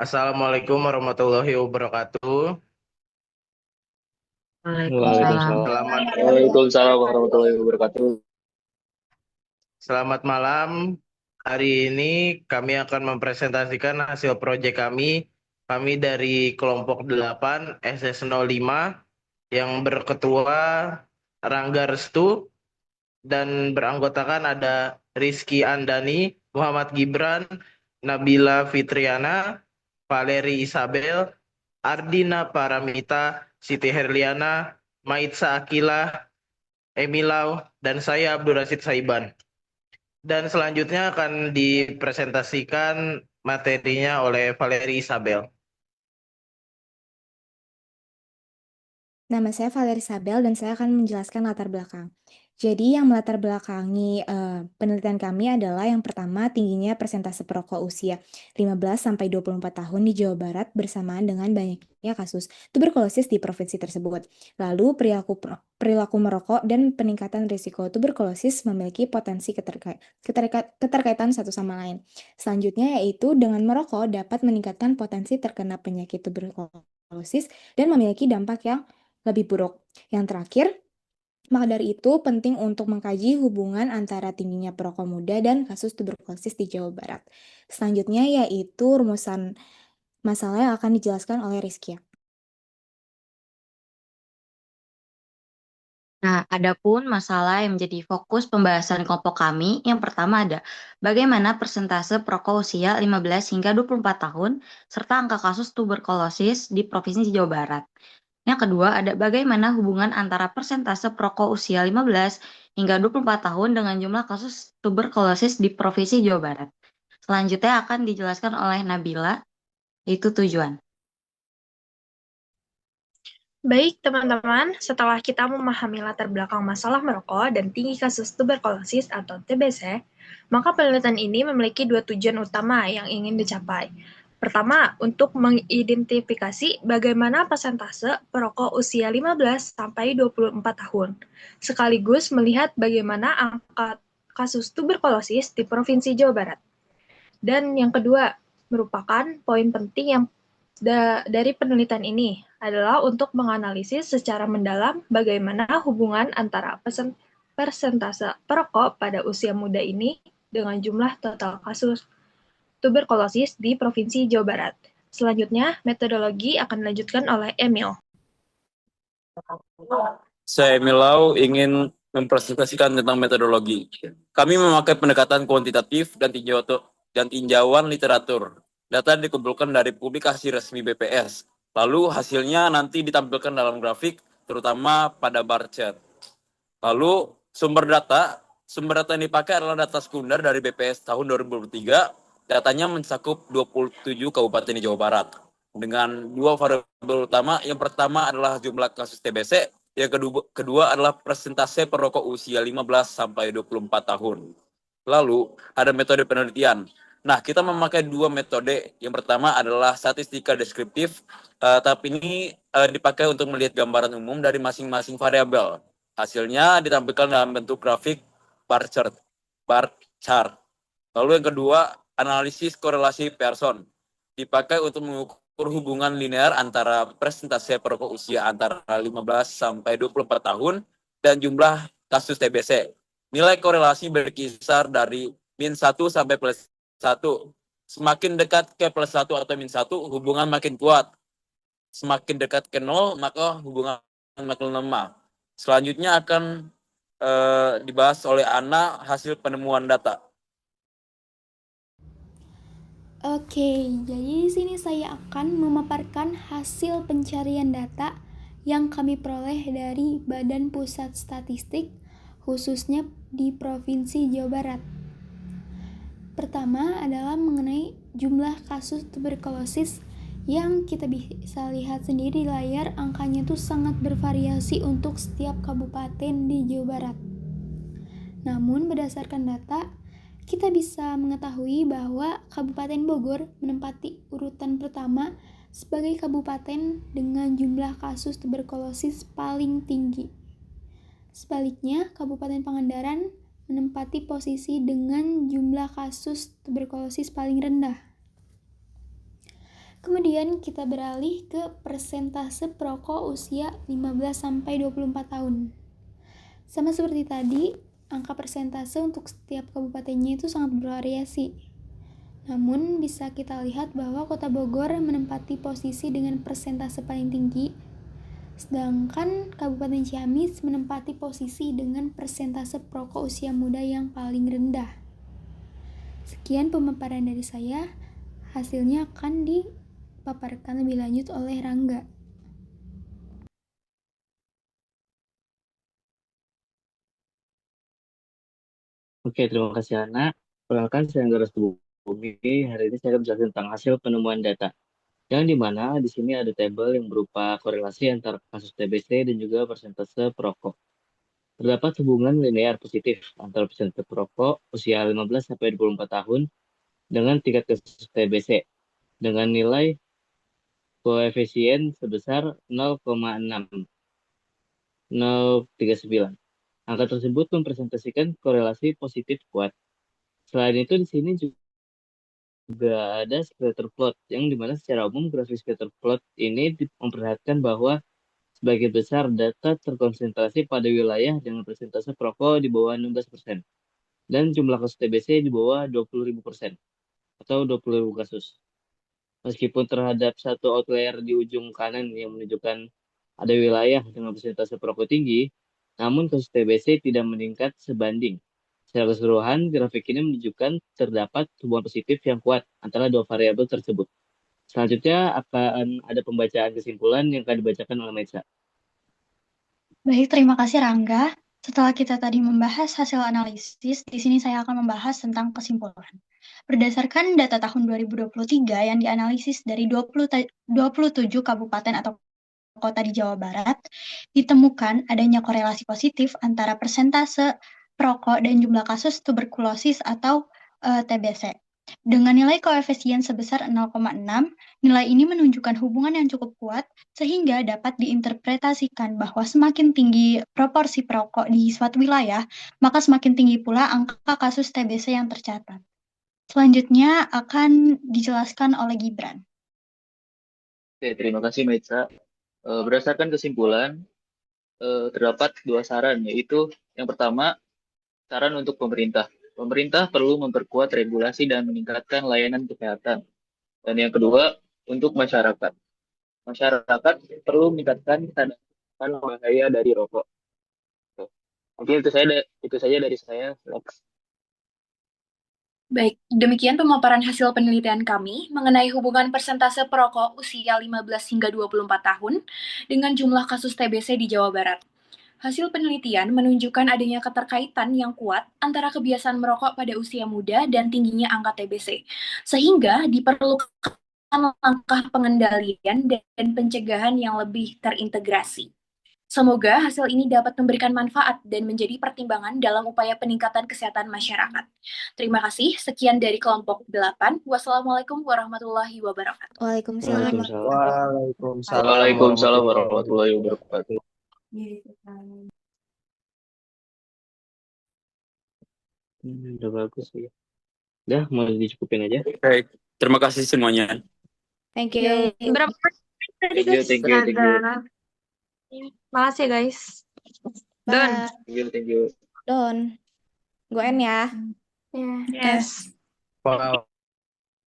Assalamualaikum warahmatullahi wabarakatuh. Waalaikumsalam. Waalaikumsalam. Selamat Waalaikumsalam warahmatullahi wabarakatuh. selamat malam. Hari ini kami akan mempresentasikan hasil proyek kami. Kami dari kelompok 8 SS05 yang berketua Rangga Restu dan beranggotakan ada Rizky Andani, Muhammad Gibran, Nabila Fitriana, Valeri Isabel, Ardina Paramita, Siti Herliana, Maitza Akila, Emilau, dan saya Abdul Rasid Saiban. Dan selanjutnya akan dipresentasikan materinya oleh Valeri Isabel. Nama saya Valerie Sabel dan saya akan menjelaskan latar belakang. Jadi yang melatar belakangi penelitian kami adalah yang pertama tingginya persentase perokok usia 15-24 tahun di Jawa Barat bersamaan dengan banyaknya kasus tuberkulosis di provinsi tersebut. Lalu perilaku merokok dan peningkatan risiko tuberkulosis memiliki potensi keterkaitan satu sama lain. Selanjutnya yaitu dengan merokok dapat meningkatkan potensi terkena penyakit tuberkulosis dan memiliki dampak yang lebih buruk. Yang terakhir, maka dari itu penting untuk mengkaji hubungan antara tingginya perokok muda dan kasus tuberkulosis di Jawa Barat. Selanjutnya yaitu rumusan masalah yang akan dijelaskan oleh Rizky. Nah, adapun masalah yang menjadi fokus pembahasan kelompok kami, yang pertama ada bagaimana persentase perokok usia 15 hingga 24 tahun serta angka kasus tuberkulosis di Provinsi Jawa Barat. Yang kedua ada bagaimana hubungan antara persentase perokok usia 15 hingga 24 tahun dengan jumlah kasus tuberkulosis di Provinsi Jawa Barat. Selanjutnya akan dijelaskan oleh Nabila, itu tujuan. Baik, teman-teman, setelah kita memahami latar belakang masalah merokok dan tinggi kasus tuberkulosis atau TBC, maka penelitian ini memiliki dua tujuan utama yang ingin dicapai. Pertama, untuk mengidentifikasi bagaimana persentase perokok usia 15 sampai 24 tahun, sekaligus melihat bagaimana angka kasus tuberkulosis di Provinsi Jawa Barat. Dan yang kedua, merupakan poin penting yang dari penelitian ini adalah untuk menganalisis secara mendalam bagaimana hubungan antara persentase perokok pada usia muda ini dengan jumlah total kasus tuberkulosis di Provinsi Jawa Barat. Selanjutnya, metodologi akan dilanjutkan oleh Emil. Saya Milau ingin mempresentasikan tentang metodologi. Kami memakai pendekatan kuantitatif dan tinjauan literatur. Data dikumpulkan dari publikasi resmi BPS. Lalu hasilnya nanti ditampilkan dalam grafik, terutama pada bar chart. Lalu sumber data yang dipakai adalah data sekunder dari BPS tahun 2023. Datanya mencakup 27 kabupaten di Jawa Barat. Dengan dua variabel utama, yang pertama adalah jumlah kasus TBC, yang kedua adalah persentase perokok usia 15 sampai 24 tahun. Lalu ada metode penelitian. Nah, kita memakai dua metode. Yang pertama adalah statistika deskriptif, tapi ini dipakai untuk melihat gambaran umum dari masing-masing variabel. Hasilnya ditampilkan dalam bentuk grafik bar chart. Lalu yang kedua, analisis korelasi Pearson. Dipakai untuk mengukur hubungan linear antara persentase perokok usia antara 15 sampai 24 tahun dan jumlah kasus TBC. Nilai korelasi berkisar dari min 1 sampai plus 1. Semakin dekat ke plus 1 atau min 1, hubungan makin kuat. Semakin dekat ke 0, maka hubungan makin lemah. Selanjutnya akan dibahas oleh Ana hasil penemuan data. Oke, jadi di sini saya akan memaparkan hasil pencarian data yang kami peroleh dari Badan Pusat Statistik, khususnya di Provinsi Jawa Barat. Pertama adalah mengenai jumlah kasus tuberkulosis yang kita bisa lihat sendiri di layar, angkanya itu sangat bervariasi untuk setiap kabupaten di Jawa Barat. Namun berdasarkan data, kita bisa mengetahui bahwa Kabupaten Bogor menempati urutan pertama sebagai kabupaten dengan jumlah kasus tuberkulosis paling tinggi. Sebaliknya, Kabupaten Pangandaran menempati posisi dengan jumlah kasus tuberkulosis paling rendah. Kemudian kita beralih ke persentase perokok usia 15-24 tahun. Sama seperti tadi, angka persentase untuk setiap kabupatennya itu sangat bervariasi. Namun bisa kita lihat bahwa Kota Bogor menempati posisi dengan persentase paling tinggi, sedangkan Kabupaten Ciamis menempati posisi dengan persentase perokok usia muda yang paling rendah. Sekian pemaparan dari saya, hasilnya akan dipaparkan lebih lanjut oleh Rangga. Oke, terima kasih Ana. Perkenalkan, saya Angga Bumi. Hari ini saya akan menjelaskan tentang hasil penemuan data. Yang dimana di sini ada tabel yang berupa korelasi antara kasus TBC dan juga persentase perokok. Terdapat hubungan linear positif antara persentase perokok usia 15-24 tahun dengan tingkat kasus TBC dengan nilai koefisien sebesar 0,6039. Angka tersebut mempresentasikan korelasi positif kuat. Selain itu, di sini juga ada scatter plot, yang dimana secara umum grafik scatter plot ini memperlihatkan bahwa sebagian besar data terkonsentrasi pada wilayah dengan persentase perokok di bawah 16% dan jumlah kasus TBC di bawah 20.000% atau 20.000 kasus. Meskipun terhadap satu outlier di ujung kanan yang menunjukkan ada wilayah dengan persentase perokok tinggi, namun kasus TBC tidak meningkat sebanding. Secara keseluruhan, grafik ini menunjukkan terdapat hubungan positif yang kuat antara dua variabel tersebut. Selanjutnya akan ada pembacaan kesimpulan yang akan dibacakan oleh Maisa. Baik, terima kasih Rangga. Setelah kita tadi membahas hasil analisis, di sini saya akan membahas tentang kesimpulan. Berdasarkan data tahun 2023 yang dianalisis dari 27 kabupaten atau kota di Jawa Barat, ditemukan adanya korelasi positif antara persentase perokok dan jumlah kasus tuberkulosis atau TBC. Dengan nilai koefisien sebesar 0,6, nilai ini menunjukkan hubungan yang cukup kuat sehingga dapat diinterpretasikan bahwa semakin tinggi proporsi perokok di suatu wilayah, maka semakin tinggi pula angka kasus TBC yang tercatat. Selanjutnya akan dijelaskan oleh Gibran. Oke, terima kasih Maitza. Berdasarkan kesimpulan, terdapat dua saran, yaitu yang pertama, saran untuk pemerintah. Pemerintah perlu memperkuat regulasi dan meningkatkan layanan kesehatan. Dan yang kedua, untuk masyarakat. Masyarakat perlu meningkatkan kesadaran bahaya dari rokok. Mungkin itu saja dari saya. Lex. Baik, demikian pemaparan hasil penelitian kami mengenai hubungan persentase perokok usia 15 hingga 24 tahun dengan jumlah kasus TBC di Jawa Barat. Hasil penelitian menunjukkan adanya keterkaitan yang kuat antara kebiasaan merokok pada usia muda dan tingginya angka TBC, sehingga diperlukan langkah pengendalian dan pencegahan yang lebih terintegrasi. Semoga hasil ini dapat memberikan manfaat dan menjadi pertimbangan dalam upaya peningkatan kesehatan masyarakat. Terima kasih. Sekian dari kelompok 8. Wassalamualaikum warahmatullahi wabarakatuh. Waalaikumsalam. Waalaikumsalam warahmatullahi wabarakatuh. Udah bagus ya. Udah, mau dicukupin aja. Baik, terima kasih semuanya. Thank you. Berapa menit tadi guys? Thank you. Makasih ya guys. Don. Thank you. Don. Gue N ya. Yes. Wow.